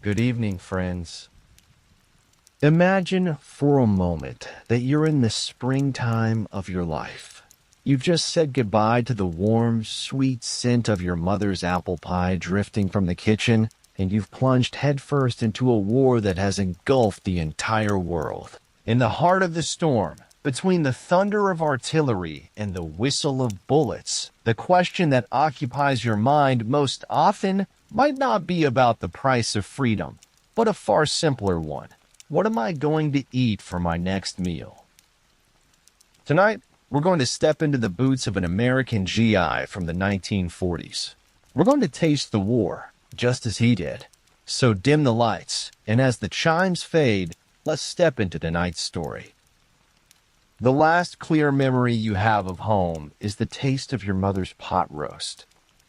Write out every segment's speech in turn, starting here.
Good evening, friends. Imagine for a moment that you're in the springtime of your life. You've just said goodbye to the warm, sweet scent of your mother's apple pie drifting from the kitchen, and you've plunged headfirst into a war that has engulfed the entire world. In the heart of the storm, between the thunder of artillery and the whistle of bullets, the question that occupies your mind most often might not be about the price of freedom, but a far simpler one. What am I going to eat for my next meal? Tonight, we're going to step into the boots of an American GI from the 1940s. We're going to taste the war, just as he did. So dim the lights, and as the chimes fade, let's step into tonight's story. The last clear memory you have of home is the taste of your mother's pot roast.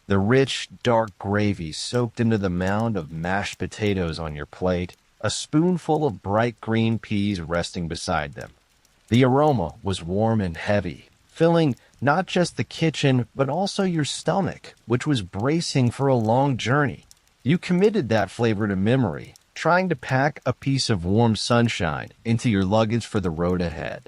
The rich, dark gravy soaked into the mound of mashed potatoes on your plate, a spoonful of bright green peas resting beside them. The aroma was warm and heavy, filling not just the kitchen, but also your stomach, which was bracing for a long journey. You committed that flavor to memory, trying to pack a piece of warm sunshine into your luggage for the road ahead.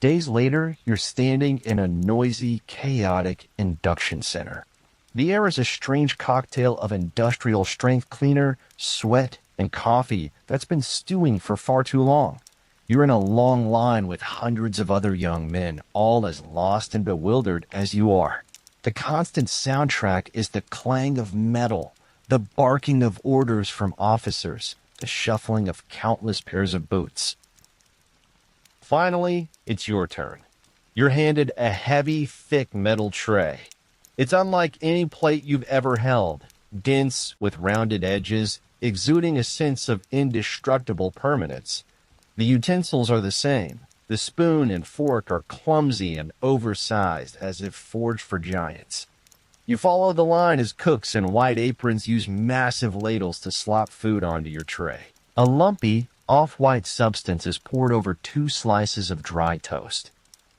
Days later, you're standing in a noisy, chaotic induction center. The air is a strange cocktail of industrial strength cleaner, sweat, and coffee that's been stewing for far too long. You're in a long line with hundreds of other young men, all as lost and bewildered as you are. The constant soundtrack is the clang of metal, the barking of orders from officers, the shuffling of countless pairs of boots. Finally, it's your turn. You're handed a heavy, thick metal tray. It's unlike any plate you've ever held, dense with rounded edges, exuding a sense of indestructible permanence. The utensils are the same. The spoon and fork are clumsy and oversized, as if forged for giants. You follow the line as cooks in white aprons use massive ladles to slop food onto your tray. A lumpy, off-white substance is poured over 2 slices of dry toast.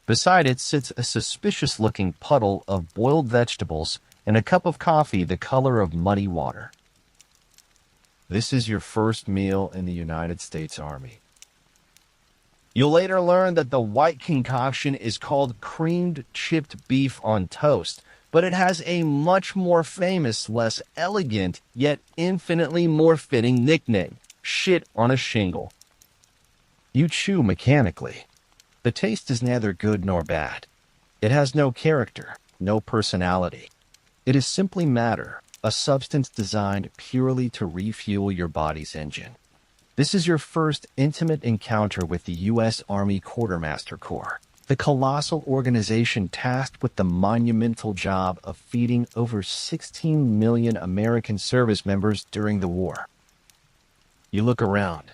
Beside it sits a suspicious-looking puddle of boiled vegetables and a cup of coffee the color of muddy water. This is your first meal in the United States Army. You'll later learn that the white concoction is called creamed chipped beef on toast, but it has a much more famous, less elegant, yet infinitely more fitting nickname: shit on a shingle. You chew mechanically. The taste is neither good nor bad. It has no character, no personality. It is simply matter, a substance designed purely to refuel your body's engine. This is your first intimate encounter with the U.S. Army Quartermaster Corps, the colossal organization tasked with the monumental job of feeding over 16 million American service members during the war. You look around.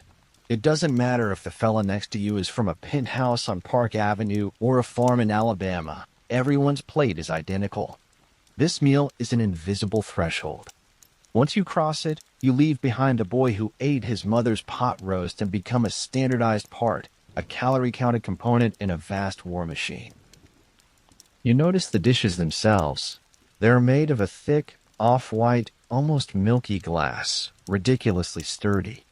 It doesn't matter if the fella next to you is from a penthouse on Park Avenue or a farm in Alabama. Everyone's plate is identical. This meal is an invisible threshold. Once you cross it, you leave behind a boy who ate his mother's pot roast and become a standardized part, a calorie-counted component in a vast war machine. You notice the dishes themselves. They're made of a thick, off-white, almost milky glass, ridiculously sturdy.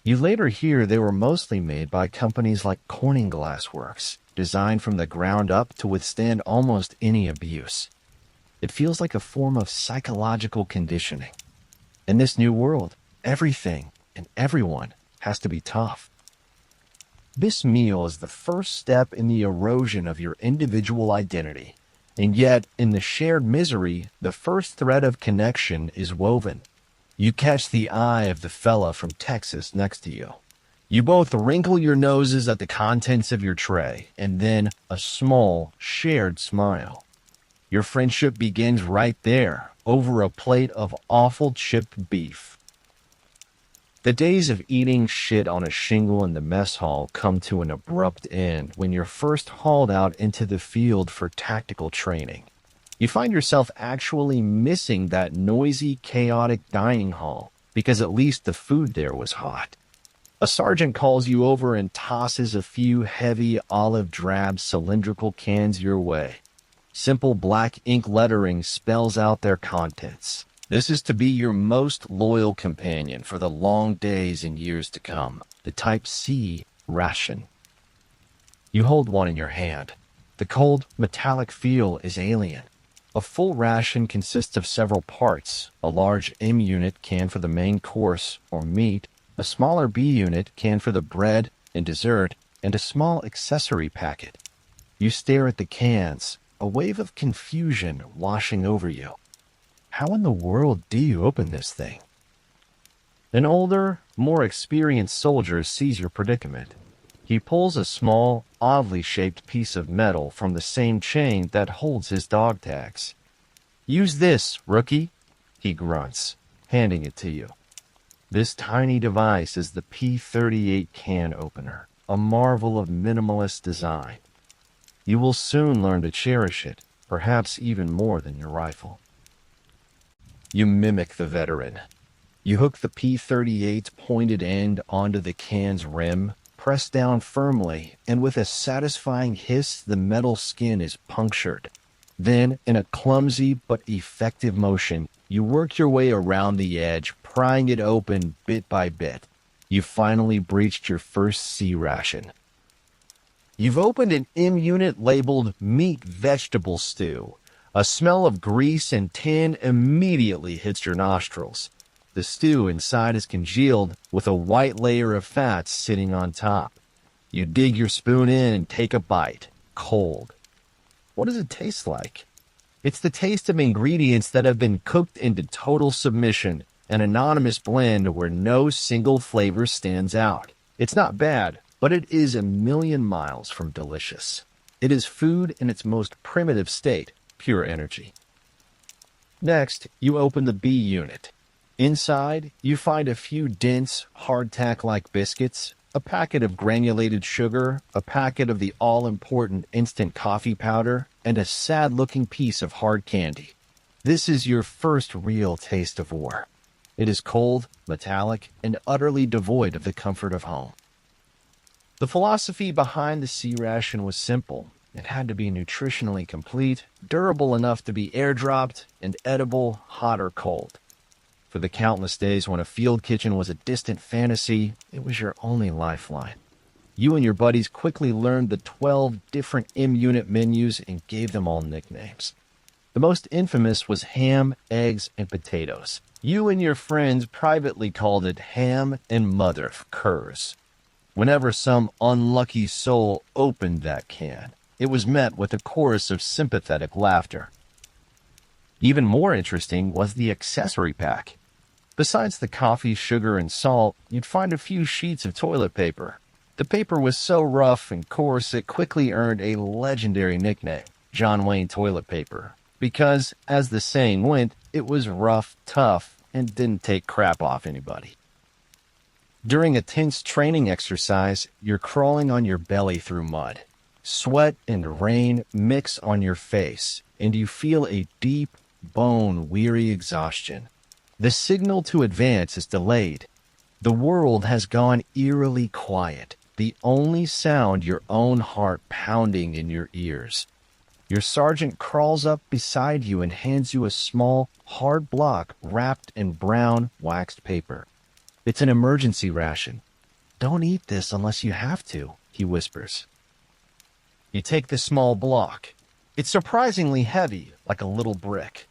You later hear they were mostly made by companies like Corning Glass Works, designed from the ground up to withstand almost any abuse. It feels like a form of psychological conditioning. In this new world, everything and everyone has to be tough. This meal is the first step in the erosion of your individual identity, and yet, in the shared misery, the first thread of connection is woven. You catch the eye of the fella from Texas next to you. You both wrinkle your noses at the contents of your tray, and then a small, shared smile. Your friendship begins right there, over a plate of awful chipped beef. The days of eating shit on a shingle in the mess hall come to an abrupt end when you're first hauled out into the field for tactical training. You find yourself actually missing that noisy, chaotic dining hall because at least the food there was hot. A sergeant calls you over and tosses a few heavy olive drab cylindrical cans your way. Simple black ink lettering spells out their contents. This is to be your most loyal companion for the long days and years to come, the type C-Ration. You hold one in your hand. The cold, metallic feel is alien. A full ration consists of several parts: a large M unit canned for the main course or meat, a smaller B unit canned for the bread and dessert, and a small accessory packet. You stare at the cans, a wave of confusion washing over you. How in the world do you open this thing? An older, more experienced soldier sees your predicament. He pulls a small, oddly shaped piece of metal from the same chain that holds his dog tags. "Use this, rookie," he grunts, handing it to you. This tiny device is the P-38 can opener, a marvel of minimalist design. You will soon learn to cherish it, perhaps even more than your rifle. You mimic the veteran. You hook the P-38's pointed end onto the can's rim, press down firmly, and with a satisfying hiss, the metal skin is punctured. Then, in a clumsy but effective motion, you work your way around the edge, prying it open bit by bit. You finally breached your first C-Ration. You've opened an M unit labeled meat vegetable stew. A smell of grease and tin immediately hits your nostrils. The stew inside is congealed, with a white layer of fat sitting on top. You dig your spoon in and take a bite, cold. What does it taste like? It's the taste of ingredients that have been cooked into total submission, an anonymous blend where no single flavor stands out. It's not bad, but it is a million miles from delicious. It is food in its most primitive state, pure energy. Next, you open the B unit. Inside, you find a few dense, hardtack-like biscuits, a packet of granulated sugar, a packet of the all-important instant coffee powder, and a sad-looking piece of hard candy. This is your first real taste of war. It is cold, metallic, and utterly devoid of the comfort of home. The philosophy behind the C-Ration was simple. It had to be nutritionally complete, durable enough to be airdropped, and edible, hot or cold. For the countless days when a field kitchen was a distant fantasy, it was your only lifeline. You and your buddies quickly learned the 12 different M-unit menus and gave them all nicknames. The most infamous was ham, eggs, and potatoes. You and your friends privately called it ham and mother of curs. Whenever some unlucky soul opened that can, it was met with a chorus of sympathetic laughter. Even more interesting was the accessory pack. Besides the coffee, sugar, and salt, you'd find a few sheets of toilet paper. The paper was so rough and coarse it quickly earned a legendary nickname, John Wayne toilet paper, because, as the saying went, it was rough, tough, and didn't take crap off anybody. During a tense training exercise, you're crawling on your belly through mud. Sweat and rain mix on your face, and you feel a deep, bone-weary exhaustion. The signal to advance is delayed. The world has gone eerily quiet, the only sound your own heart pounding in your ears. Your sergeant crawls up beside you and hands you a small, hard block wrapped in brown, waxed paper. "It's an emergency ration. Don't eat this unless you have to," he whispers. You take the small block. It's surprisingly heavy, like a little brick.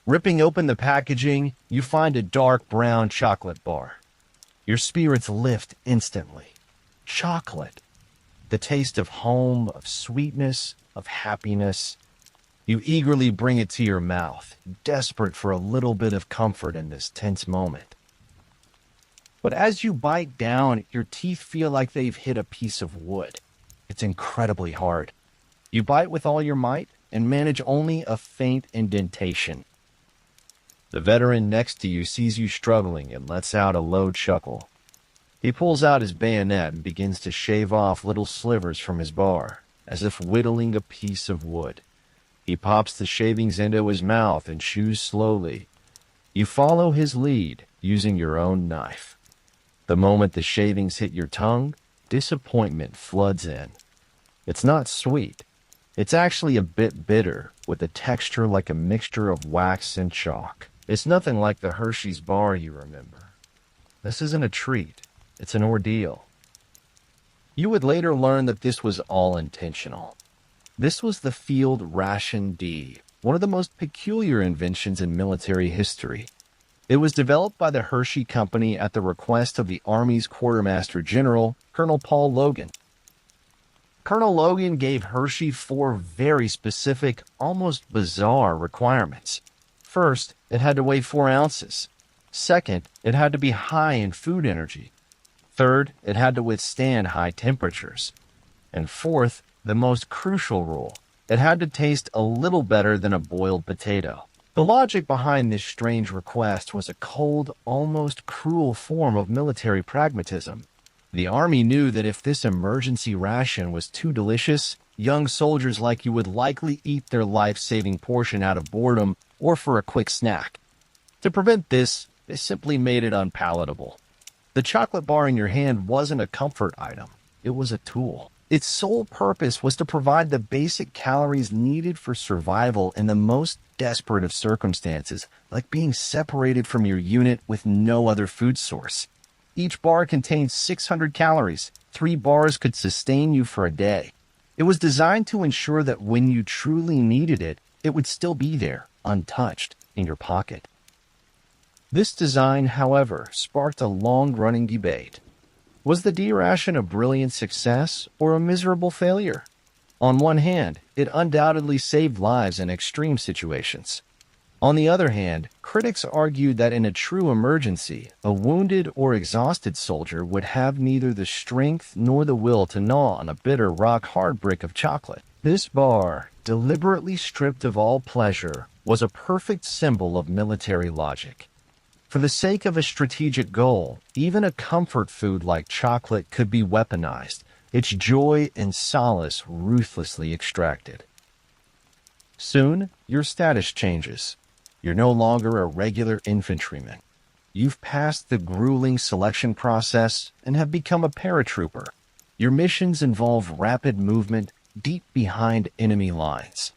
Ripping open the packaging, you find a dark brown chocolate bar. Your spirits lift instantly. Chocolate. The taste of home, of sweetness, of happiness. You eagerly bring it to your mouth, desperate for a little bit of comfort in this tense moment. But as you bite down, your teeth feel like they've hit a piece of wood. It's incredibly hard. You bite with all your might and manage only a faint indentation. The veteran next to you sees you struggling and lets out a low chuckle. He pulls out his bayonet and begins to shave off little slivers from his bar, as if whittling a piece of wood. He pops the shavings into his mouth and chews slowly. You follow his lead, using your own knife. The moment the shavings hit your tongue, disappointment floods in. It's not sweet. It's actually a bit bitter, with a texture like a mixture of wax and chalk. It's nothing like the Hershey's bar you remember. This isn't a treat, it's an ordeal. You would later learn that this was all intentional. This was the Field Ration D, one of the most peculiar inventions in military history. It was developed by the Hershey Company at the request of the Army's Quartermaster General, Colonel Paul Logan. Colonel Logan gave Hershey 4 very specific, almost bizarre requirements. First, it had to weigh 4 ounces. Second, it had to be high in food energy. Third, it had to withstand high temperatures. And fourth, the most crucial rule, it had to taste a little better than a boiled potato. The logic behind this strange request was a cold, almost cruel form of military pragmatism. The Army knew that if this emergency ration was too delicious, young soldiers like you would likely eat their life-saving portion out of boredom or for a quick snack. To prevent this, they simply made it unpalatable. The chocolate bar in your hand wasn't a comfort item, it was a tool. Its sole purpose was to provide the basic calories needed for survival in the most desperate of circumstances, like being separated from your unit with no other food source. Each bar contained 600 calories. 3 bars could sustain you for a day. It was designed to ensure that when you truly needed it, it would still be there, untouched, in your pocket. This design, however, sparked a long-running debate. Was the D-Ration a brilliant success or a miserable failure? On one hand, it undoubtedly saved lives in extreme situations. On the other hand, critics argued that in a true emergency, a wounded or exhausted soldier would have neither the strength nor the will to gnaw on a bitter, rock-hard brick of chocolate. This bar, deliberately stripped of all pleasure, was a perfect symbol of military logic. For the sake of a strategic goal, even a comfort food like chocolate could be weaponized, its joy and solace ruthlessly extracted. Soon, your status changes. You're no longer a regular infantryman. You've passed the grueling selection process and have become a paratrooper. Your missions involve rapid movement deep behind enemy lines.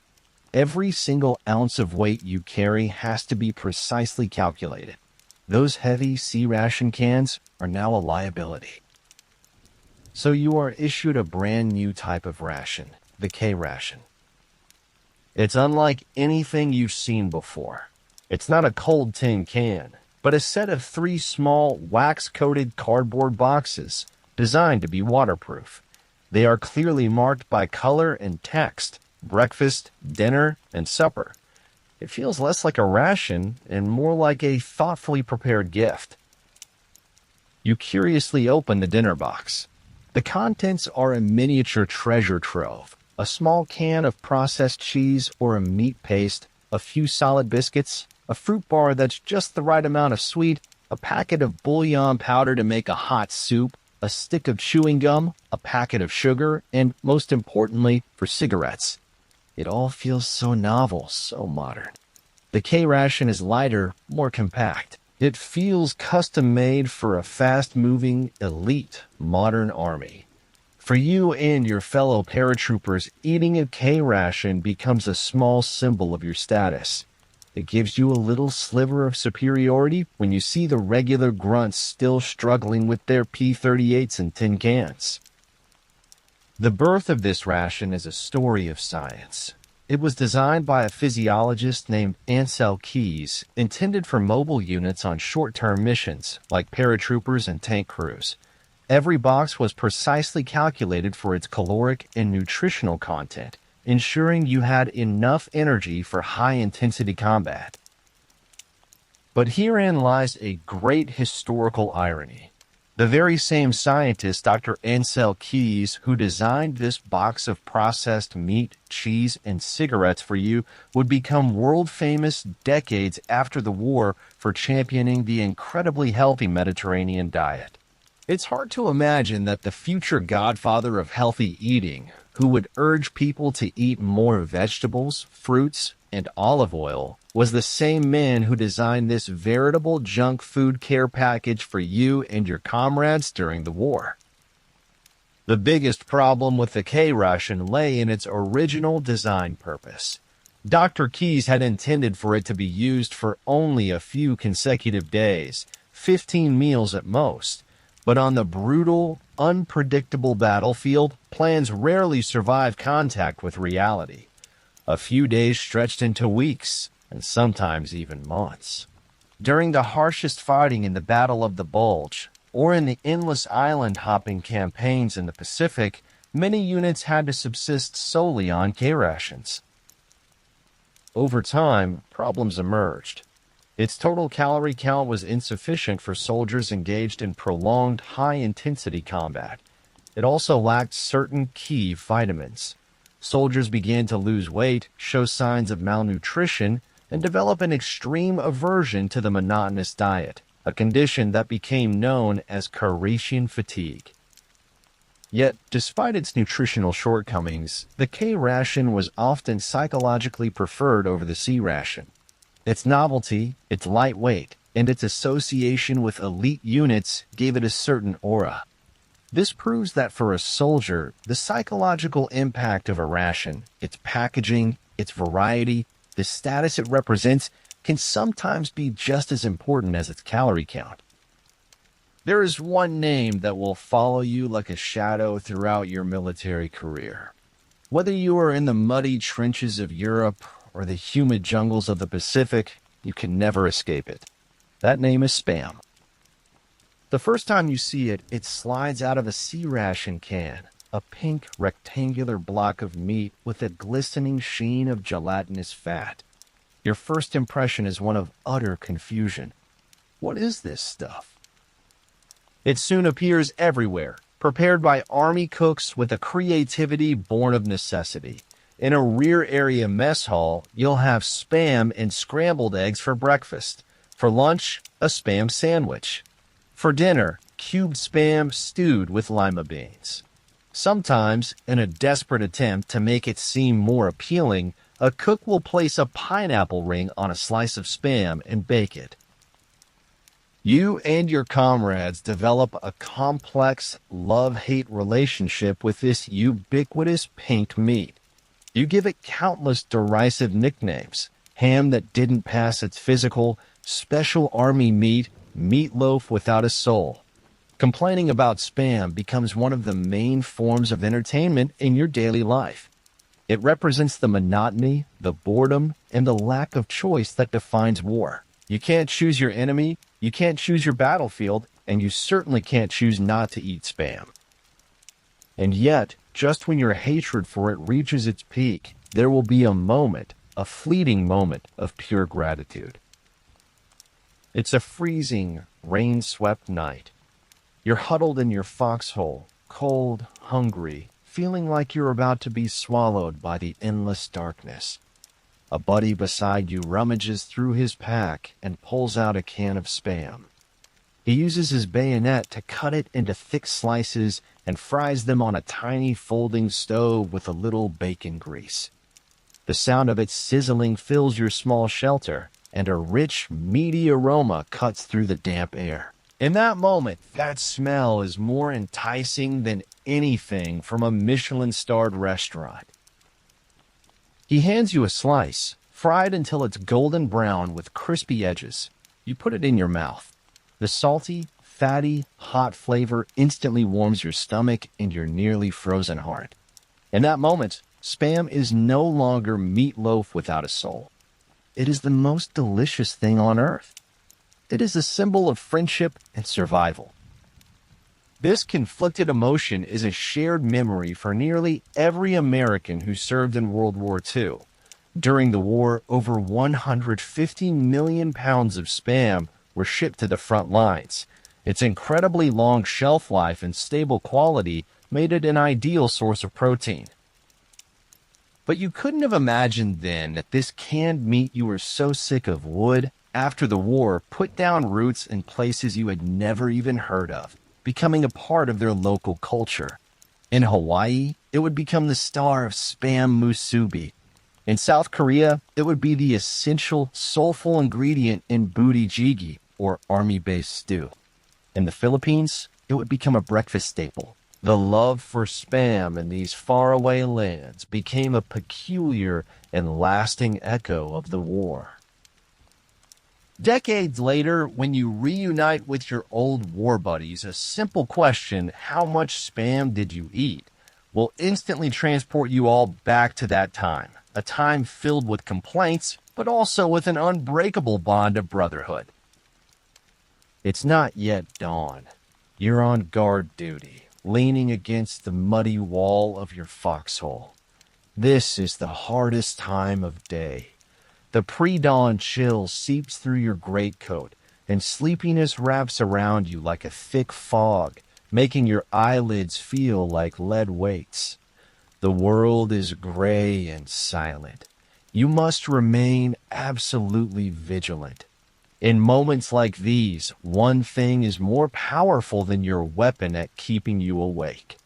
Every single ounce of weight you carry has to be precisely calculated. Those heavy C-Ration cans are now a liability. So you are issued a brand new type of ration, the K-Ration. It's unlike anything you've seen before. It's not a cold tin can, but a set of 3 small, wax-coated cardboard boxes designed to be waterproof. They are clearly marked by color and text: breakfast, dinner, and supper. It feels less like a ration and more like a thoughtfully prepared gift. You curiously open the dinner box. The contents are a miniature treasure trove: a small can of processed cheese or a meat paste, a few solid biscuits, a fruit bar that's just the right amount of sweet, a packet of bouillon powder to make a hot soup, a stick of chewing gum, a packet of sugar, and, most importantly, for cigarettes. It all feels so novel, so modern. The K-Ration is lighter, more compact. It feels custom-made for a fast-moving, elite, modern army. For you and your fellow paratroopers, eating a K-Ration becomes a small symbol of your status. It gives you a little sliver of superiority when you see the regular grunts still struggling with their P-38s and tin cans. The birth of this ration is a story of science. It was designed by a physiologist named Ancel Keys, intended for mobile units on short-term missions, like paratroopers and tank crews. Every box was precisely calculated for its caloric and nutritional content, ensuring you had enough energy for high-intensity combat. But herein lies a great historical irony. The very same scientist, Dr. Ancel Keys, who designed this box of processed meat, cheese, and cigarettes for you, would become world-famous decades after the war for championing the incredibly healthy Mediterranean diet. It's hard to imagine that the future godfather of healthy eating, who would urge people to eat more vegetables, fruits, and olive oil, was the same man who designed this veritable junk food care package for you and your comrades during the war. The biggest problem with the K-Ration lay in its original design purpose. Dr. Keyes had intended for it to be used for only a few consecutive days, 15 meals at most. But on the brutal, unpredictable battlefield, plans rarely survive contact with reality. A few days stretched into weeks, and sometimes even months. During the harshest fighting in the Battle of the Bulge, or in the endless island-hopping campaigns in the Pacific, many units had to subsist solely on K-Rations. Over time, problems emerged. Its total calorie count was insufficient for soldiers engaged in prolonged, high-intensity combat. It also lacked certain key vitamins. Soldiers began to lose weight, show signs of malnutrition, and develop an extreme aversion to the monotonous diet, a condition that became known as K-Ration fatigue. Yet, despite its nutritional shortcomings, the K-Ration was often psychologically preferred over the C-Ration. Its novelty, its lightweight, and its association with elite units gave it a certain aura. This proves that for a soldier, the psychological impact of a ration, its packaging, its variety, the status it represents, can sometimes be just as important as its calorie count. There is one name that will follow you like a shadow throughout your military career. Whether you are in the muddy trenches of Europe or the humid jungles of the Pacific, you can never escape it. That name is Spam. The first time you see it, it slides out of a C-Ration can, a pink rectangular block of meat with a glistening sheen of gelatinous fat. Your first impression is one of utter confusion. What is this stuff? It soon appears everywhere, prepared by army cooks with a creativity born of necessity. In a rear area mess hall, you'll have Spam and scrambled eggs for breakfast. For lunch, a Spam sandwich. For dinner, cubed Spam stewed with lima beans. Sometimes, in a desperate attempt to make it seem more appealing, a cook will place a pineapple ring on a slice of Spam and bake it. You and your comrades develop a complex love-hate relationship with this ubiquitous pink meat. You give it countless derisive nicknames: ham that didn't pass its physical, special army meat, meatloaf without a soul. Complaining about Spam becomes one of the main forms of entertainment in your daily life. It represents the monotony, the boredom, and the lack of choice that defines war. You can't choose your enemy, you can't choose your battlefield, and you certainly can't choose not to eat Spam. And yet, just when your hatred for it reaches its peak, there will be a moment, a fleeting moment of pure gratitude. It's a freezing, rain-swept night. You're huddled in your foxhole, cold, hungry, feeling like you're about to be swallowed by the endless darkness. A buddy beside you rummages through his pack and pulls out a can of Spam. He uses his bayonet to cut it into thick slices and fries them on a tiny folding stove with a little bacon grease. The sound of it sizzling fills your small shelter, and a rich, meaty aroma cuts through the damp air. In that moment, that smell is more enticing than anything from a Michelin-starred restaurant. He hands you a slice, fried until it's golden brown with crispy edges. You put it in your mouth. The salty, fatty, hot flavor instantly warms your stomach and your nearly frozen heart. In that moment, Spam is no longer meatloaf without a soul. It is the most delicious thing on earth. It is a symbol of friendship and survival. This conflicted emotion is a shared memory for nearly every American who served in World War II. During the war, over 150 million pounds of Spam were shipped to the front lines. Its incredibly long shelf life and stable quality made it an ideal source of protein. But you couldn't have imagined then that this canned meat you were so sick of would, after the war, put down roots in places you had never even heard of, becoming a part of their local culture. In Hawaii, it would become the star of Spam musubi. In South Korea, it would be the essential, soulful ingredient in budae-jjigae, or army-based stew. In the Philippines, it would become a breakfast staple. The love for Spam in these faraway lands became a peculiar and lasting echo of the war. Decades later, when you reunite with your old war buddies, a simple question, how much Spam did you eat, will instantly transport you all back to that time, a time filled with complaints, but also with an unbreakable bond of brotherhood. It's not yet dawn. You're on guard duty, leaning against the muddy wall of your foxhole. This is the hardest time of day. The pre-dawn chill seeps through your greatcoat, and sleepiness wraps around you like a thick fog, making your eyelids feel like lead weights. The world is gray and silent. You must remain absolutely vigilant. In moments like these, one thing is more powerful than your weapon at keeping you awake.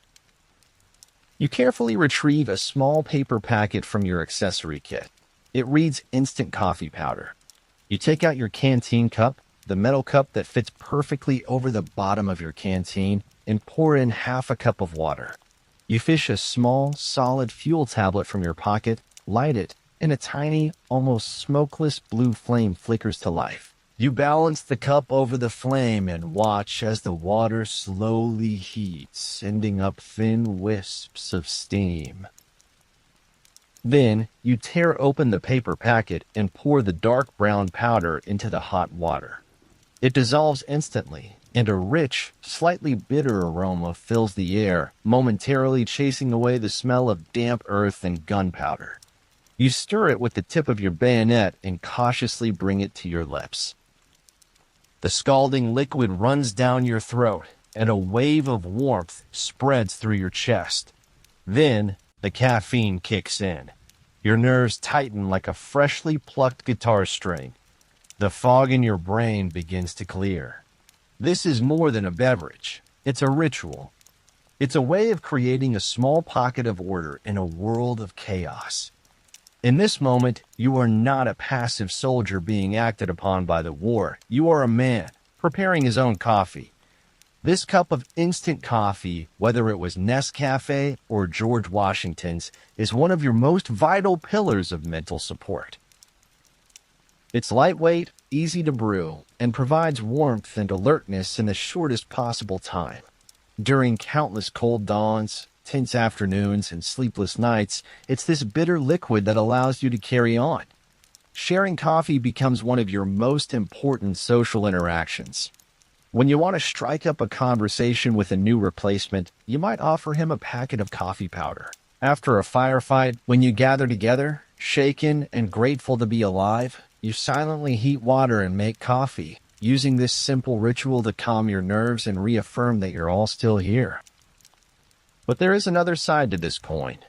You carefully retrieve a small paper packet from your accessory kit. It reads instant coffee powder. You take out your canteen cup, the metal cup that fits perfectly over the bottom of your canteen, and pour in half a cup of water. You fish a small, solid fuel tablet from your pocket, light it, and a tiny, almost smokeless blue flame flickers to life. You balance the cup over the flame and watch as the water slowly heats, sending up thin wisps of steam. Then, you tear open the paper packet and pour the dark brown powder into the hot water. It dissolves instantly, and a rich, slightly bitter aroma fills the air, momentarily chasing away the smell of damp earth and gunpowder. You stir it with the tip of your bayonet and cautiously bring it to your lips. The scalding liquid runs down your throat, and a wave of warmth spreads through your chest. Then, the caffeine kicks in. Your nerves tighten like a freshly plucked guitar string. The fog in your brain begins to clear. This is more than a beverage. It's a ritual. It's a way of creating a small pocket of order in a world of chaos. In this moment, you are not a passive soldier being acted upon by the war. You are a man, preparing his own coffee. This cup of instant coffee, whether it was Nescafe or George Washington's, is one of your most vital pillars of mental support. It's lightweight, easy to brew, and provides warmth and alertness in the shortest possible time. During countless cold dawns, tense afternoons, and sleepless nights, it's this bitter liquid that allows you to carry on. Sharing coffee becomes one of your most important social interactions. When you want to strike up a conversation with a new replacement, you might offer him a packet of coffee powder. After a firefight, when you gather together, shaken and grateful to be alive, you silently heat water and make coffee, using this simple ritual to calm your nerves and reaffirm that you're all still here. But there is another side to this coin.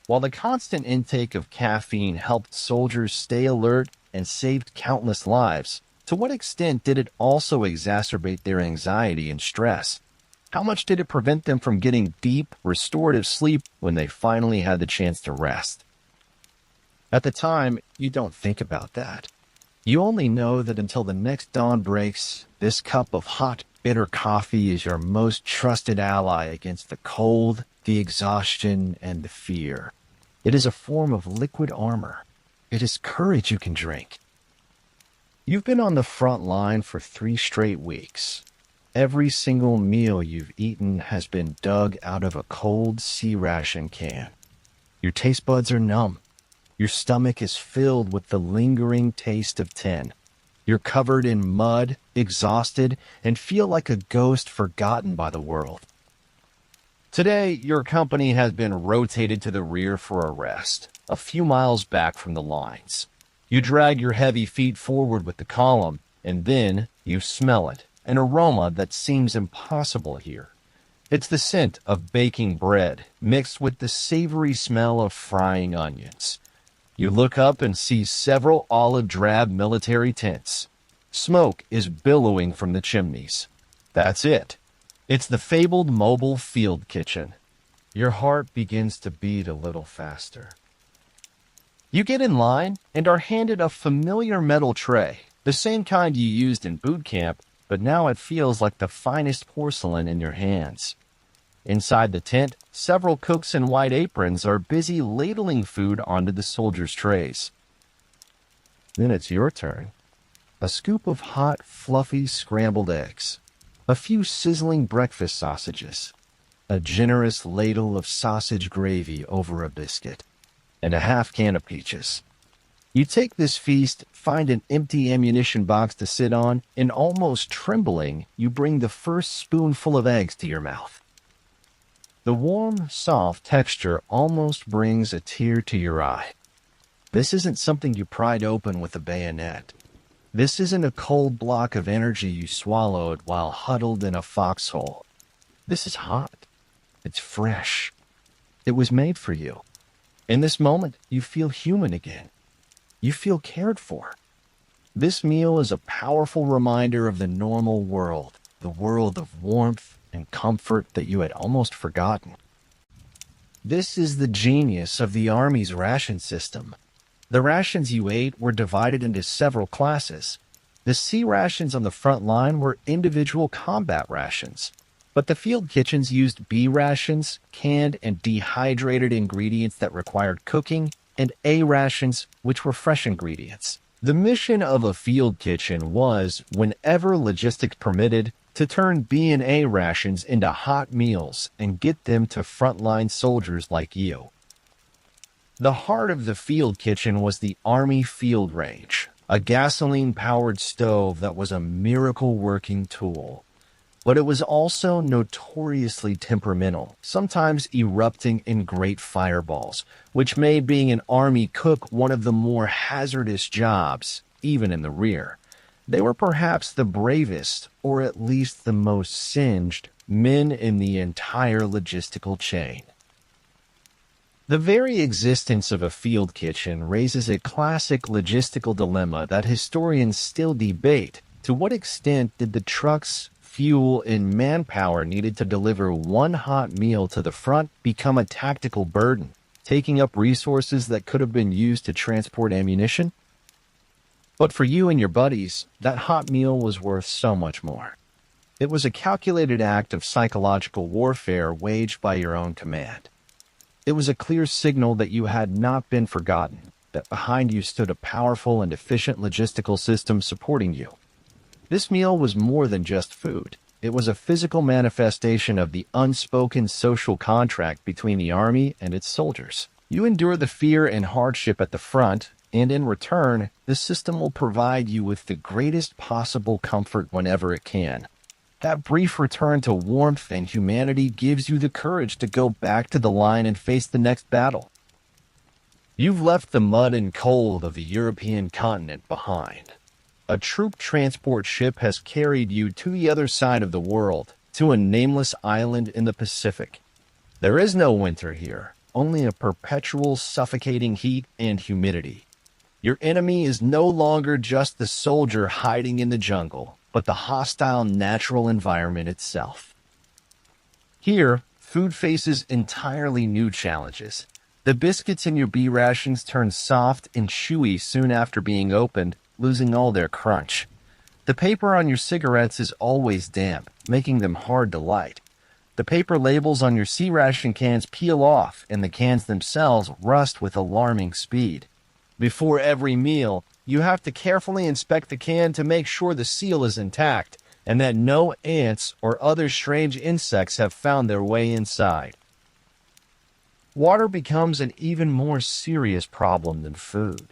While the constant intake of caffeine helped soldiers stay alert and saved countless lives, to what extent did it also exacerbate their anxiety and stress? How much did it prevent them from getting deep, restorative sleep when they finally had the chance to rest? At the time, you don't think about that. You only know that until the next dawn breaks, this cup of hot, bitter coffee is your most trusted ally against the cold, the exhaustion, and the fear. It is a form of liquid armor. It is courage you can drink. You've been on the front line for 3 straight weeks. Every single meal you've eaten has been dug out of a cold C-Ration can. Your taste buds are numb. Your stomach is filled with the lingering taste of tin. You're covered in mud, exhausted, and feel like a ghost forgotten by the world. Today, your company has been rotated to the rear for a rest, a few miles back from the lines. You drag your heavy feet forward with the column, and then you smell it, an aroma that seems impossible here. It's the scent of baking bread mixed with the savory smell of frying onions. You look up and see several olive-drab military tents. Smoke is billowing from the chimneys. That's it. It's the fabled mobile field kitchen. Your heart begins to beat a little faster. You get in line and are handed a familiar metal tray, the same kind you used in boot camp, but now it feels like the finest porcelain in your hands. Inside the tent, several cooks in white aprons are busy ladling food onto the soldiers' trays. Then it's your turn. A scoop of hot, fluffy scrambled eggs, a few sizzling breakfast sausages, a generous ladle of sausage gravy over a biscuit, and a half can of peaches. You take this feast, find an empty ammunition box to sit on, and almost trembling, you bring the first spoonful of eggs to your mouth. The warm, soft texture almost brings a tear to your eye. This isn't something you pried open with a bayonet. This isn't a cold block of energy you swallowed while huddled in a foxhole. This is hot. It's fresh. It was made for you. In this moment, you feel human again. You feel cared for. This meal is a powerful reminder of the normal world, the world of warmth and comfort that you had almost forgotten. This is the genius of the Army's ration system. The rations you ate were divided into several classes. The C-Rations on the front line were individual combat rations, but the field kitchens used B-Rations, canned and dehydrated ingredients that required cooking, and A-Rations, which were fresh ingredients. The mission of a field kitchen was, whenever logistics permitted, to turn B and A rations into hot meals and get them to frontline soldiers like you. The heart of the field kitchen was the Army Field Range, a gasoline-powered stove that was a miracle-working tool. But it was also notoriously temperamental, sometimes erupting in great fireballs, which made being an Army cook one of the more hazardous jobs, even in the rear. They were perhaps the bravest, or at least the most singed, men in the entire logistical chain. The very existence of a field kitchen raises a classic logistical dilemma that historians still debate. To what extent did the trucks, fuel, and manpower needed to deliver one hot meal to the front become a tactical burden, taking up resources that could have been used to transport ammunition? But for you and your buddies, that hot meal was worth so much more. It was a calculated act of psychological warfare waged by your own command. It was a clear signal that you had not been forgotten, that behind you stood a powerful and efficient logistical system supporting you. This meal was more than just food. It was a physical manifestation of the unspoken social contract between the Army and its soldiers. You endure the fear and hardship at the front, and in return, the system will provide you with the greatest possible comfort whenever it can. That brief return to warmth and humanity gives you the courage to go back to the line and face the next battle. You've left the mud and cold of the European continent behind. A troop transport ship has carried you to the other side of the world, to a nameless island in the Pacific. There is no winter here, only a perpetual suffocating heat and humidity. Your enemy is no longer just the soldier hiding in the jungle, but the hostile natural environment itself. Here, food faces entirely new challenges. The biscuits in your B rations turn soft and chewy soon after being opened, losing all their crunch. The paper on your cigarettes is always damp, making them hard to light. The paper labels on your C-Ration cans peel off, and the cans themselves rust with alarming speed. Before every meal, you have to carefully inspect the can to make sure the seal is intact and that no ants or other strange insects have found their way inside. Water becomes an even more serious problem than food.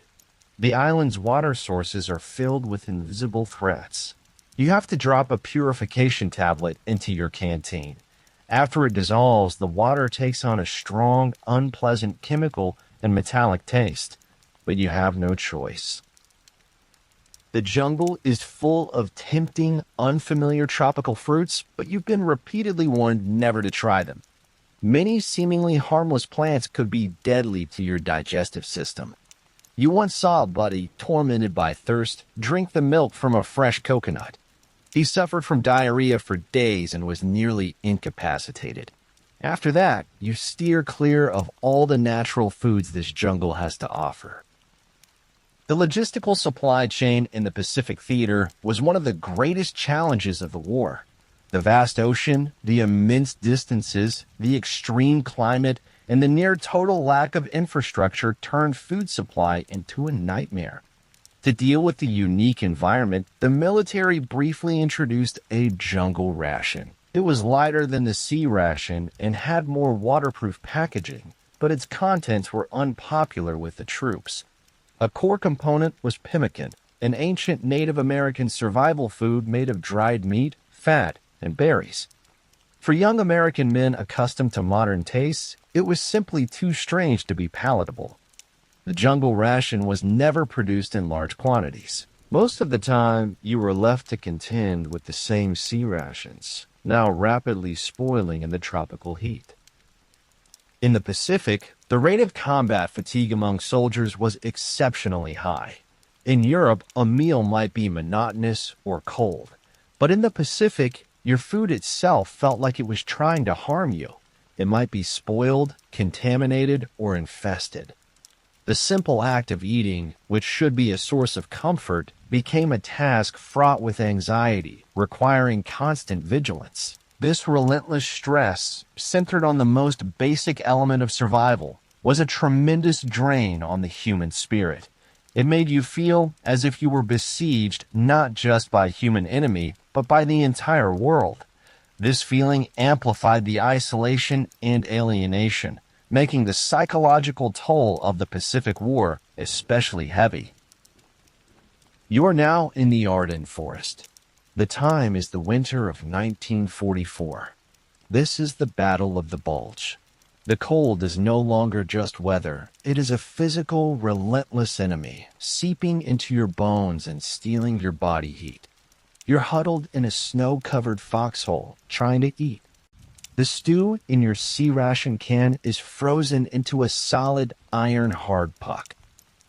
The island's water sources are filled with invisible threats. You have to drop a purification tablet into your canteen. After it dissolves, the water takes on a strong, unpleasant chemical and metallic taste, but you have no choice. The jungle is full of tempting, unfamiliar tropical fruits, but you've been repeatedly warned never to try them. Many seemingly harmless plants could be deadly to your digestive system. You once saw a buddy, tormented by thirst, drink the milk from a fresh coconut. He suffered from diarrhea for days and was nearly incapacitated. After that, you steer clear of all the natural foods this jungle has to offer. The logistical supply chain in the Pacific Theater was one of the greatest challenges of the war. The vast ocean, the immense distances, the extreme climate, and the near total lack of infrastructure turned food supply into a nightmare. To deal with the unique environment, the military briefly introduced a jungle ration. It was lighter than the C-Ration and had more waterproof packaging, but its contents were unpopular with the troops. A core component was pemmican, an ancient Native American survival food made of dried meat, fat, and berries. For young American men accustomed to modern tastes, it was simply too strange to be palatable. The jungle ration was never produced in large quantities. Most of the time, you were left to contend with the same C-rations, now rapidly spoiling in the tropical heat. In the Pacific, the rate of combat fatigue among soldiers was exceptionally high. In Europe, a meal might be monotonous or cold, but in the Pacific, your food itself felt like it was trying to harm you. It might be spoiled, contaminated, or infested. The simple act of eating, which should be a source of comfort, became a task fraught with anxiety, requiring constant vigilance. This relentless stress, centered on the most basic element of survival, was a tremendous drain on the human spirit. It made you feel as if you were besieged not just by a human enemy, but by the entire world. This feeling amplified the isolation and alienation, making the psychological toll of the Pacific War especially heavy. You are now in the Ardennes Forest. The time is the winter of 1944. This is the Battle of the Bulge. The cold is no longer just weather. It is a physical, relentless enemy, seeping into your bones and stealing your body heat. You're huddled in a snow-covered foxhole, trying to eat. The stew in your C-Ration can is frozen into a solid iron-hard puck.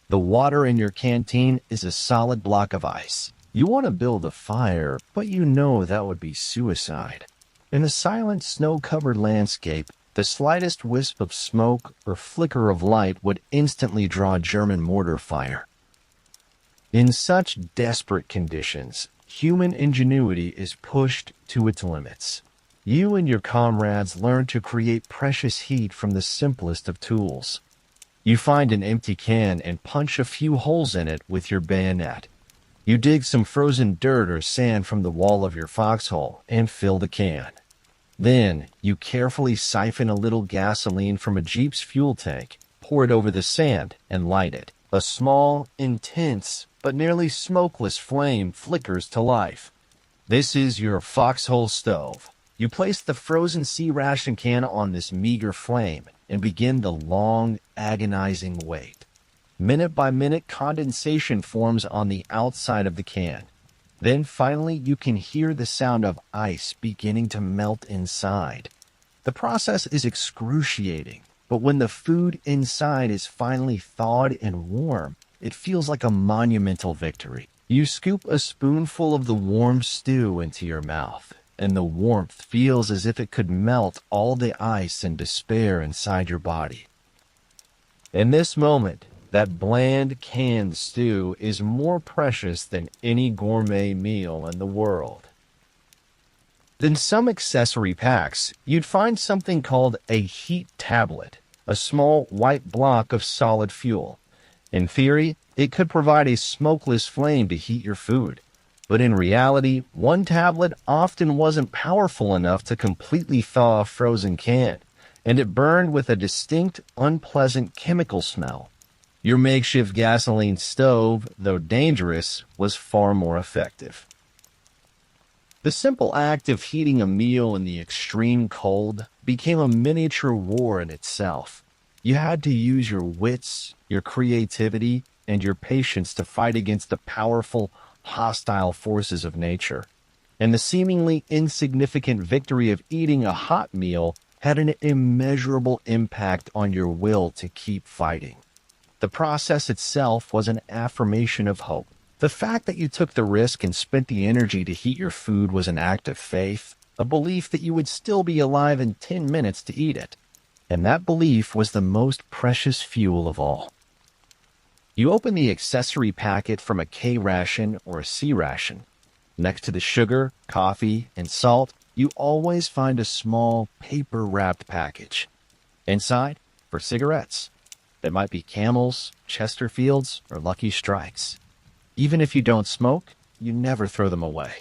The water in your canteen is a solid block of ice. You want to build a fire, but you know that would be suicide. In a silent, snow-covered landscape, the slightest wisp of smoke or flicker of light would instantly draw German mortar fire. In such desperate conditions, human ingenuity is pushed to its limits. You and your comrades learn to create precious heat from the simplest of tools. You find an empty can and punch a few holes in it with your bayonet. You dig some frozen dirt or sand from the wall of your foxhole and fill the can. Then, you carefully siphon a little gasoline from a Jeep's fuel tank, pour it over the sand, and light it. A small, intense, but nearly smokeless flame flickers to life. This is your foxhole stove. You place the frozen C-Ration can on this meager flame and begin the long, agonizing wait. Minute by minute, condensation forms on the outside of the can. Then finally, you can hear the sound of ice beginning to melt inside. The process is excruciating, but when the food inside is finally thawed and warm, it feels like a monumental victory. You scoop a spoonful of the warm stew into your mouth, and the warmth feels as if it could melt all the ice and despair inside your body. In this moment, that bland canned stew is more precious than any gourmet meal in the world. In some accessory packs, you'd find something called a heat tablet, a small white block of solid fuel. In theory, it could provide a smokeless flame to heat your food. But in reality, one tablet often wasn't powerful enough to completely thaw a frozen can, and it burned with a distinct, unpleasant chemical smell. Your makeshift gasoline stove, though dangerous, was far more effective. The simple act of heating a meal in the extreme cold became a miniature war in itself. You had to use your wits, your creativity, and your patience to fight against the powerful, hostile forces of nature. And the seemingly insignificant victory of eating a hot meal had an immeasurable impact on your will to keep fighting. The process itself was an affirmation of hope. The fact that you took the risk and spent the energy to heat your food was an act of faith, a belief that you would still be alive in 10 minutes to eat it. And that belief was the most precious fuel of all. You open the accessory packet from a K-Ration or a C-Ration. Next to the sugar, coffee, and salt, you always find a small paper-wrapped package. Inside, for cigarettes. That might be Camels, Chesterfields, or Lucky Strikes. Even if you don't smoke, you never throw them away.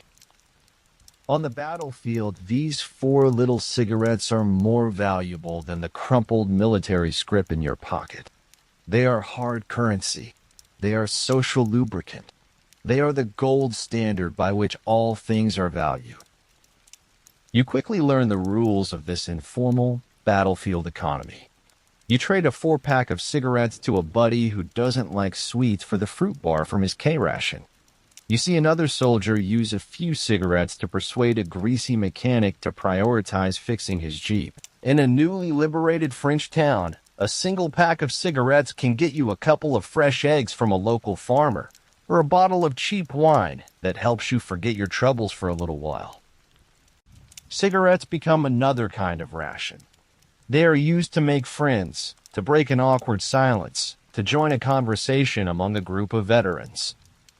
On the battlefield, these 4 little cigarettes are more valuable than the crumpled military script in your pocket. They are hard currency. They are social lubricant. They are the gold standard by which all things are valued. You quickly learn the rules of this informal battlefield economy. You trade a 4-pack of cigarettes to a buddy who doesn't like sweets for the fruit bar from his K-Ration. You see another soldier use a few cigarettes to persuade a greasy mechanic to prioritize fixing his Jeep. In a newly liberated French town, a single pack of cigarettes can get you a couple of fresh eggs from a local farmer, or a bottle of cheap wine that helps you forget your troubles for a little while. Cigarettes become another kind of ration. They are used to make friends, to break an awkward silence, to join a conversation among a group of veterans.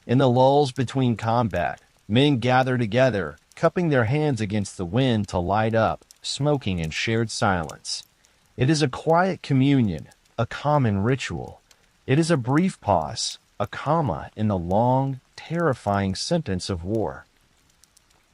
In the lulls between combat, men gather together, cupping their hands against the wind to light up, smoking in shared silence. It is a quiet communion, a common ritual. It is a brief pause, a comma in the long, terrifying sentence of war.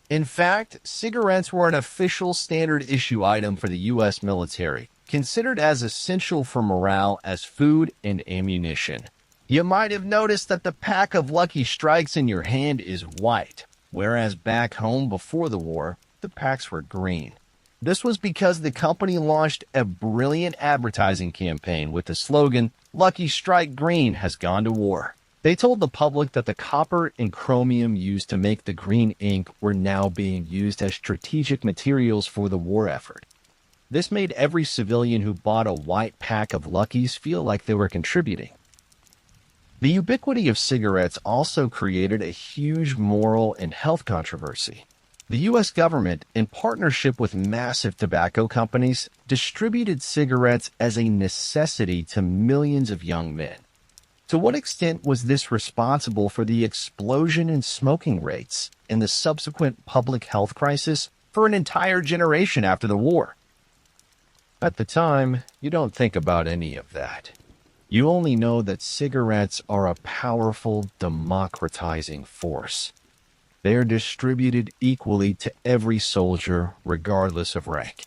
In fact, cigarettes were an official standard issue item for the U.S. military, considered as essential for morale as food and ammunition. You might have noticed that the pack of Lucky Strikes in your hand is white, whereas back home before the war, the packs were green. This was because the company launched a brilliant advertising campaign with the slogan, "Lucky Strike Green has gone to war." They told the public that the copper and chromium used to make the green ink were now being used as strategic materials for the war effort. This made every civilian who bought a white pack of Luckies feel like they were contributing. The ubiquity of cigarettes also created a huge moral and health controversy. The U.S. government, in partnership with massive tobacco companies, distributed cigarettes as a necessity to millions of young men. To what extent was this responsible for the explosion in smoking rates and the subsequent public health crisis for an entire generation after the war? At the time, you don't think about any of that. You only know that cigarettes are a powerful, democratizing force. They are distributed equally to every soldier, regardless of rank.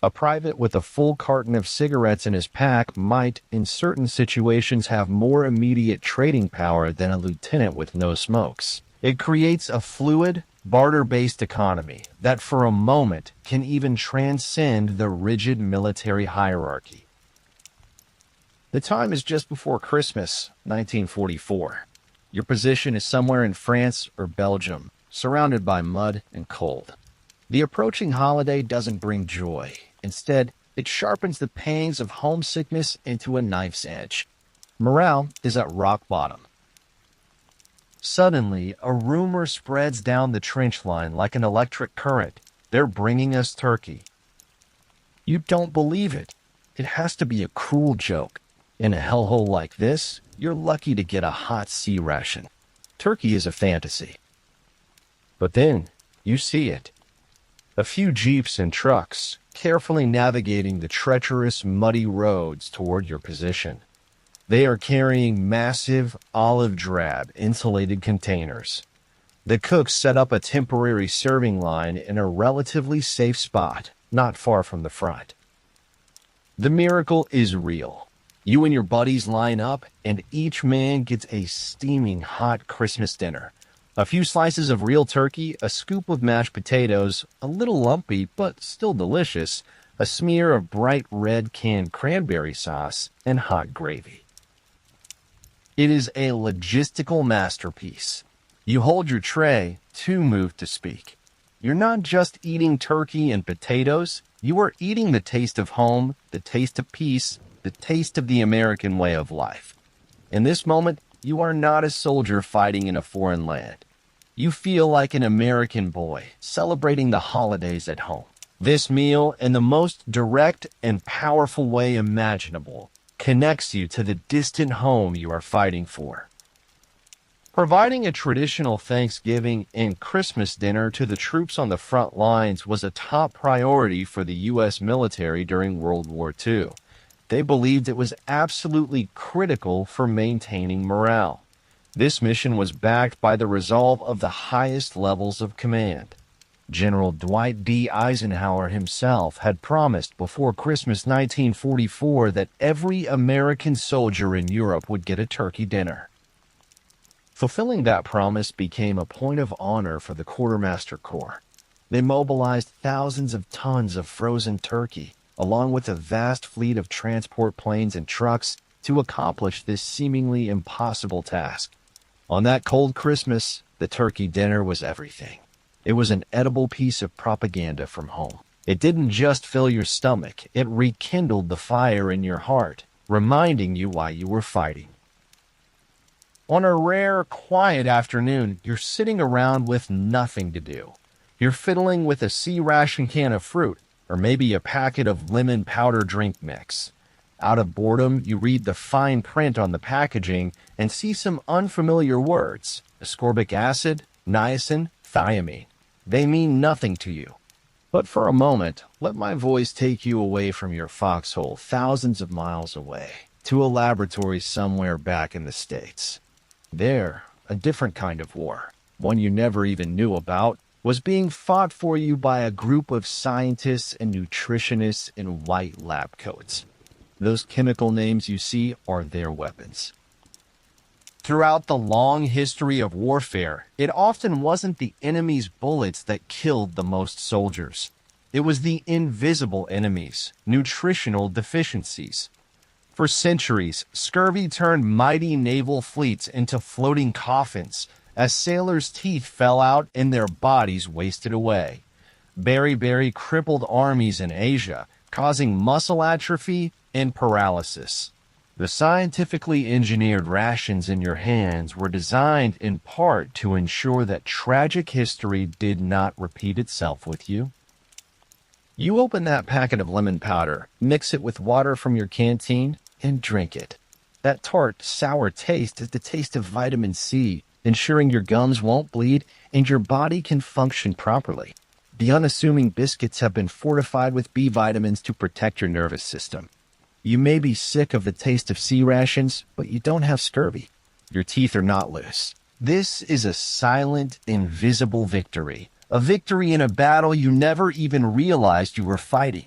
A private with a full carton of cigarettes in his pack might, in certain situations, have more immediate trading power than a lieutenant with no smokes. It creates a fluid, barter-based economy that for a moment can even transcend the rigid military hierarchy. The time is just before Christmas, 1944. Your position is somewhere in France or Belgium, surrounded by mud and cold. The approaching holiday doesn't bring joy. Instead, it sharpens the pangs of homesickness into a knife's edge. Morale is at rock bottom. Suddenly, a rumor spreads down the trench line like an electric current. They're bringing us turkey. You don't believe it. It has to be a cruel joke. In a hellhole like this, you're lucky to get a hot C-Ration. Turkey is a fantasy. But then, you see it. A few jeeps and trucks, carefully navigating the treacherous, muddy roads toward your position. They are carrying massive, olive-drab, insulated containers. The cooks set up a temporary serving line in a relatively safe spot, not far from the front. The miracle is real. You and your buddies line up, and each man gets a steaming hot Christmas dinner. A few slices of real turkey, a scoop of mashed potatoes, a little lumpy but still delicious, a smear of bright red canned cranberry sauce, and hot gravy. It is a logistical masterpiece. You hold your tray, too moved to speak. You're not just eating turkey and potatoes, you are eating the taste of home, the taste of peace, the taste of the American way of life. In this moment, you are not a soldier fighting in a foreign land. You feel like an American boy celebrating the holidays at home. This meal, in the most direct and powerful way imaginable, connects you to the distant home you are fighting for. Providing a traditional Thanksgiving and Christmas dinner to the troops on the front lines was a top priority for the U.S. military during World War II. They believed it was absolutely critical for maintaining morale. This mission was backed by the resolve of the highest levels of command. General Dwight D. Eisenhower himself had promised before Christmas 1944 that every American soldier in Europe would get a turkey dinner. Fulfilling that promise became a point of honor for the Quartermaster Corps. They mobilized thousands of tons of frozen turkey, along with a vast fleet of transport planes and trucks, to accomplish this seemingly impossible task. On that cold Christmas, the turkey dinner was everything. It was an edible piece of propaganda from home. It didn't just fill your stomach, it rekindled the fire in your heart, reminding you why you were fighting. On a rare, quiet afternoon, you're sitting around with nothing to do. You're fiddling with a C-Ration can of fruit, or maybe a packet of lemon powder drink mix. Out of boredom, you read the fine print on the packaging and see some unfamiliar words: ascorbic acid, niacin, thiamine. They mean nothing to you. But for a moment, let my voice take you away from your foxhole thousands of miles away, to a laboratory somewhere back in the States. There, a different kind of war, one you never even knew about, was being fought for you by a group of scientists and nutritionists in white lab coats. Those chemical names you see are their weapons. Throughout the long history of warfare, it often wasn't the enemy's bullets that killed the most soldiers. It was the invisible enemies, nutritional deficiencies. For centuries, scurvy turned mighty naval fleets into floating coffins as sailors' teeth fell out and their bodies wasted away. Beriberi crippled armies in Asia, causing muscle atrophy and paralysis. The scientifically engineered rations in your hands were designed in part to ensure that tragic history did not repeat itself with you. You open that packet of lemon powder, mix it with water from your canteen, and drink it. That tart, sour taste is the taste of vitamin C, ensuring your gums won't bleed and your body can function properly. The unassuming biscuits have been fortified with B vitamins to protect your nervous system. You may be sick of the taste of C-rations, but you don't have scurvy. Your teeth are not loose. This is a silent, invisible victory. A victory in a battle you never even realized you were fighting.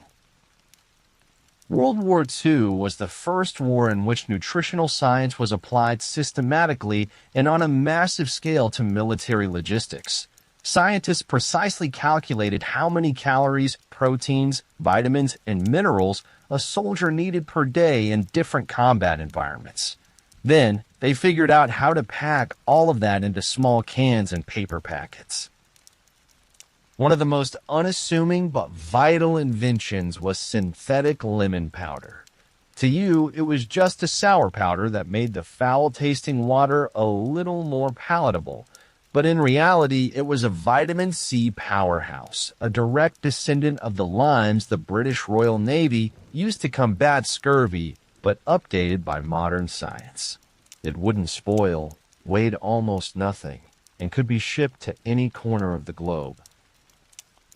World War II was the first war in which nutritional science was applied systematically and on a massive scale to military logistics. Scientists precisely calculated how many calories, proteins, vitamins, and minerals a soldier needed per day in different combat environments. Then, they figured out how to pack all of that into small cans and paper packets. One of the most unassuming but vital inventions was synthetic lemon powder. To you, it was just a sour powder that made the foul-tasting water a little more palatable. But in reality, it was a vitamin C powerhouse, a direct descendant of the limes the British Royal Navy used to combat scurvy, but updated by modern science. It wouldn't spoil, weighed almost nothing, and could be shipped to any corner of the globe.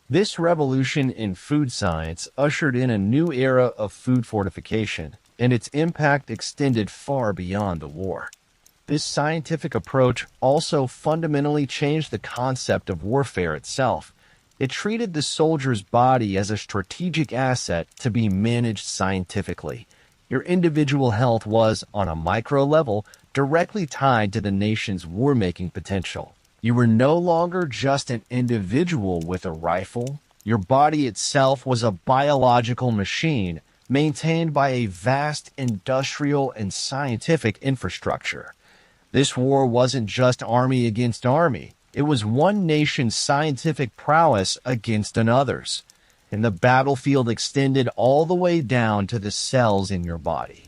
This revolution in food science ushered in a new era of food fortification, and its impact extended far beyond the war. This scientific approach also fundamentally changed the concept of warfare itself. It treated the soldier's body as a strategic asset to be managed scientifically. Your individual health was, on a micro level, directly tied to the nation's war-making potential. You were no longer just an individual with a rifle. Your body itself was a biological machine maintained by a vast industrial and scientific infrastructure. This war wasn't just army against army. It was one nation's scientific prowess against another's. And the battlefield extended all the way down to the cells in your body.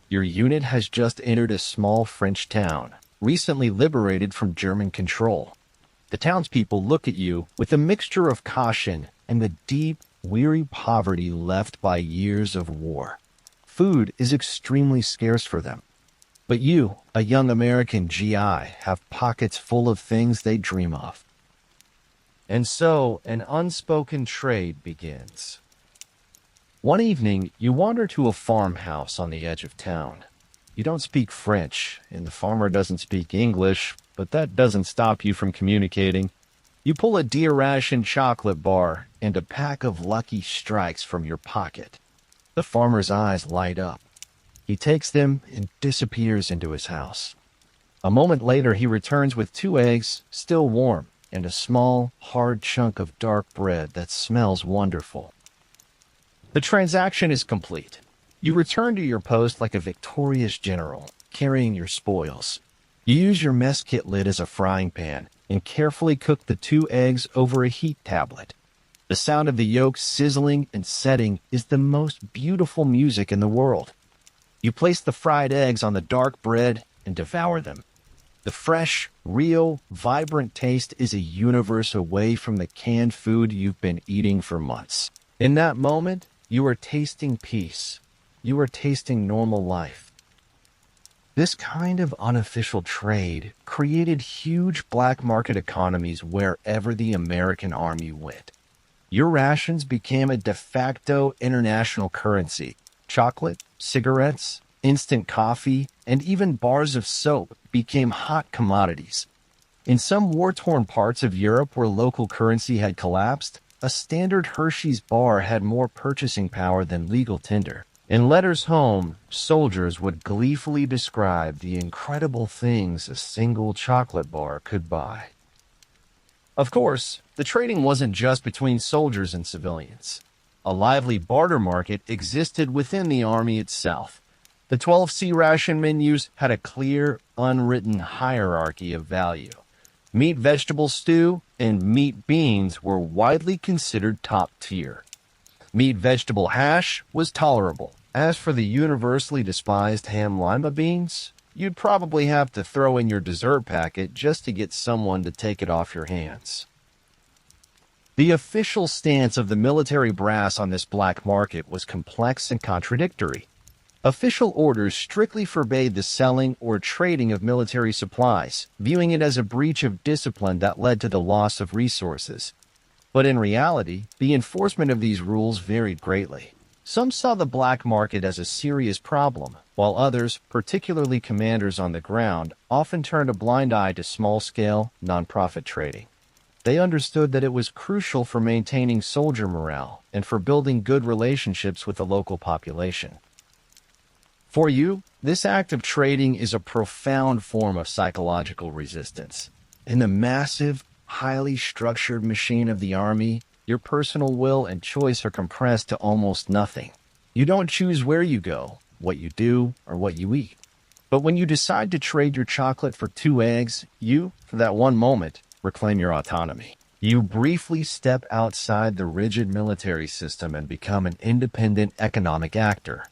Your unit has just entered a small French town, recently liberated from German control. The townspeople look at you with a mixture of caution and the deep, weary poverty left by years of war. Food is extremely scarce for them. But you, a young American GI, have pockets full of things they dream of. And so an unspoken trade begins. One evening, you wander to a farmhouse on the edge of town. You don't speak French, and the farmer doesn't speak English, but that doesn't stop you from communicating. You pull a D-Ration chocolate bar and a pack of Lucky Strikes from your pocket. The farmer's eyes light up. He takes them and disappears into his house. A moment later, he returns with 2 eggs, still warm, and a small, hard chunk of dark bread that smells wonderful. The transaction is complete. You return to your post like a victorious general, carrying your spoils. You use your mess kit lid as a frying pan and carefully cook the 2 eggs over a heat tablet. The sound of the yolks sizzling and setting is the most beautiful music in the world. You place the fried eggs on the dark bread and devour them. The fresh, real, vibrant taste is a universe away from the canned food you've been eating for months. In that moment, you are tasting peace. You are tasting normal life. This kind of unofficial trade created huge black market economies wherever the American army went. Your rations became a de facto international currency. Chocolate, cigarettes, instant coffee, and even bars of soap became hot commodities. In some war-torn parts of Europe where local currency had collapsed, a standard Hershey's bar had more purchasing power than legal tender. In letters home, soldiers would gleefully describe the incredible things a single chocolate bar could buy. Of course, the trading wasn't just between soldiers and civilians. A lively barter market existed within the army itself. The 12 C-Ration menus had a clear, unwritten hierarchy of value. Meat vegetable stew and meat beans were widely considered top tier. Meat vegetable hash was tolerable. As for the universally despised ham lima beans, you'd probably have to throw in your dessert packet just to get someone to take it off your hands. The official stance of the military brass on this black market was complex and contradictory. Official orders strictly forbade the selling or trading of military supplies, viewing it as a breach of discipline that led to the loss of resources. But in reality, the enforcement of these rules varied greatly. Some saw the black market as a serious problem, while others, particularly commanders on the ground, often turned a blind eye to small-scale, nonprofit trading. They understood that it was crucial for maintaining soldier morale and for building good relationships with the local population. For you, this act of trading is a profound form of psychological resistance. In the massive, highly structured machine of the army, your personal will and choice are compressed to almost nothing. You don't choose where you go, what you do, or what you eat. But when you decide to trade your chocolate for 2 eggs, you, for that one moment, reclaim your autonomy. You briefly step outside the rigid military system and become an independent economic actor.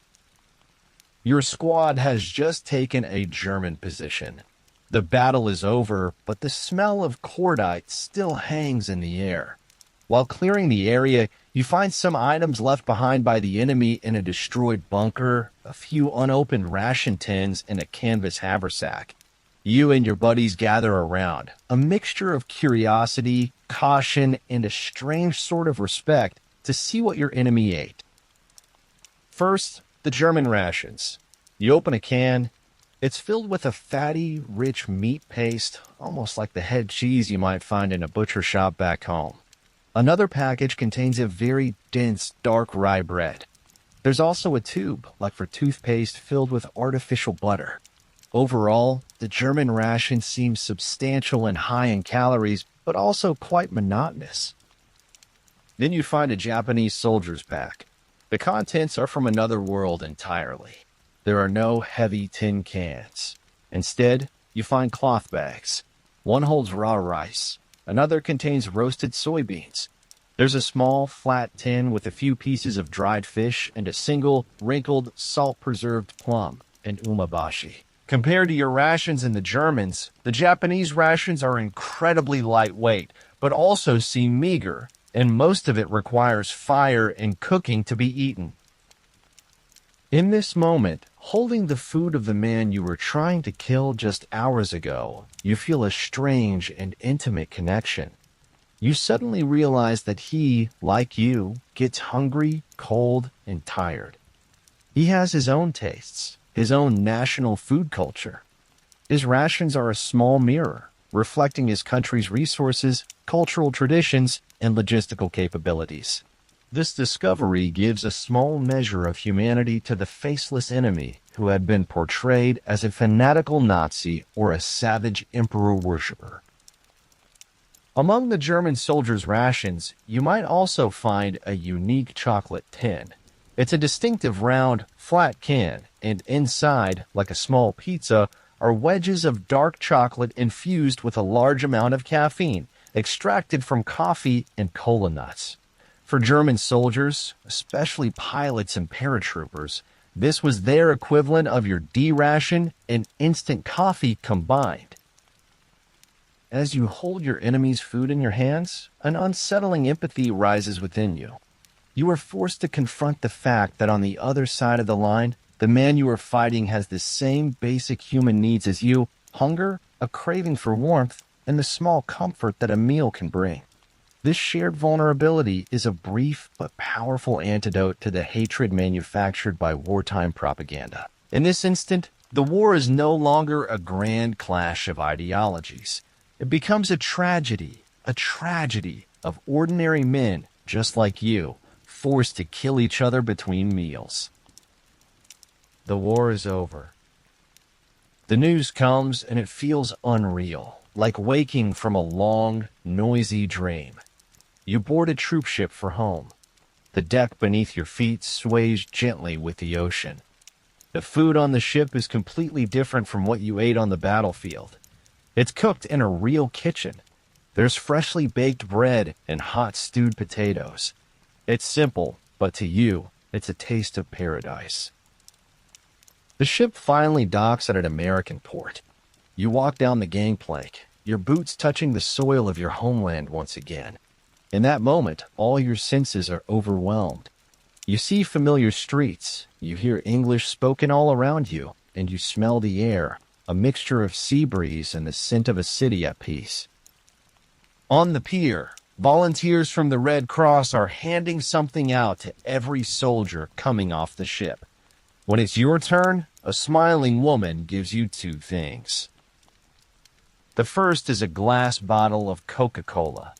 Your squad has just taken a German position. The battle is over, but the smell of cordite still hangs in the air. While clearing the area, you find some items left behind by the enemy in a destroyed bunker, a few unopened ration tins, and a canvas haversack. You and your buddies gather around, a mixture of curiosity, caution, and a strange sort of respect to see what your enemy ate. First, the German rations. You open a can. It's filled with a fatty, rich meat paste, almost like the head cheese you might find in a butcher shop back home. Another package contains a very dense, dark rye bread. There's also a tube, like for toothpaste, filled with artificial butter. Overall, the German ration seems substantial and high in calories, but also quite monotonous. Then you find a Japanese soldier's pack. The contents are from another world entirely. There are no heavy tin cans. Instead, you find cloth bags. One holds raw rice. Another contains roasted soybeans. There's a small, flat tin with a few pieces of dried fish and a single, wrinkled, salt-preserved plum, and umabashi. Compared to your rations and the Germans, the Japanese rations are incredibly lightweight, but also seem meager, and most of it requires fire and cooking to be eaten. In this moment, holding the food of the man you were trying to kill just hours ago, you feel a strange and intimate connection. You suddenly realize that he, like you, gets hungry, cold, and tired. He has his own tastes, his own national food culture. His rations are a small mirror, reflecting his country's resources, cultural traditions, and logistical capabilities. This discovery gives a small measure of humanity to the faceless enemy who had been portrayed as a fanatical Nazi or a savage emperor worshiper. Among the German soldiers' rations, you might also find a unique chocolate tin. It's a distinctive round, flat can, and inside, like a small pizza, are wedges of dark chocolate infused with a large amount of caffeine, extracted from coffee and cola nuts. For German soldiers, especially pilots and paratroopers, this was their equivalent of your D-Ration and instant coffee combined. As you hold your enemy's food in your hands, an unsettling empathy rises within you. You are forced to confront the fact that on the other side of the line, the man you are fighting has the same basic human needs as you: hunger, a craving for warmth, and the small comfort that a meal can bring. This shared vulnerability is a brief but powerful antidote to the hatred manufactured by wartime propaganda. In this instant, the war is no longer a grand clash of ideologies. It becomes a tragedy of ordinary men just like you, forced to kill each other between meals. The war is over. The news comes and it feels unreal, like waking from a long, noisy dream. You board a troop ship for home. The deck beneath your feet sways gently with the ocean. The food on the ship is completely different from what you ate on the battlefield. It's cooked in a real kitchen. There's freshly baked bread and hot stewed potatoes. It's simple, but to you, it's a taste of paradise. The ship finally docks at an American port. You walk down the gangplank, your boots touching the soil of your homeland once again. In that moment, all your senses are overwhelmed. You see familiar streets, you hear English spoken all around you, and you smell the air, a mixture of sea breeze and the scent of a city at peace. On the pier, volunteers from the Red Cross are handing something out to every soldier coming off the ship. When it's your turn, a smiling woman gives you two things. The first is a glass bottle of Coca-Cola.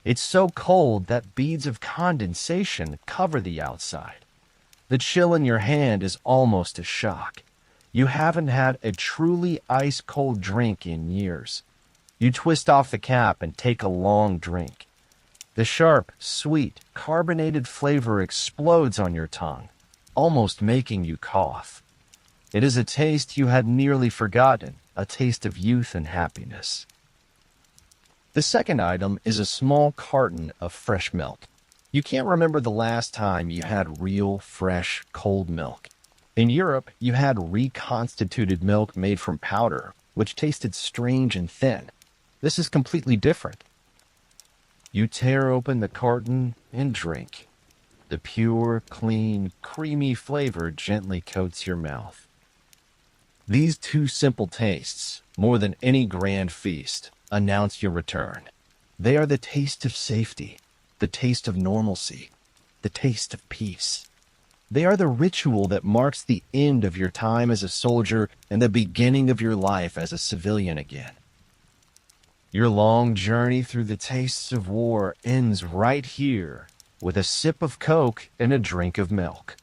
It's so cold that beads of condensation cover the outside. The chill in your hand is almost a shock. You haven't had a truly ice-cold drink in years. You twist off the cap and take a long drink. The sharp, sweet, carbonated flavor explodes on your tongue, almost making you cough. It is a taste you had nearly forgotten, a taste of youth and happiness. The second item is a small carton of fresh milk. You can't remember the last time you had real, fresh, cold milk. In Europe, you had reconstituted milk made from powder, which tasted strange and thin. This is completely different. You tear open the carton and drink. The pure, clean, creamy flavor gently coats your mouth. These two simple tastes, more than any grand feast, announce your return. They are the taste of safety, the taste of normalcy, the taste of peace. They are the ritual that marks the end of your time as a soldier and the beginning of your life as a civilian again. Your long journey through the tastes of war ends right here with a sip of Coke and a drink of milk.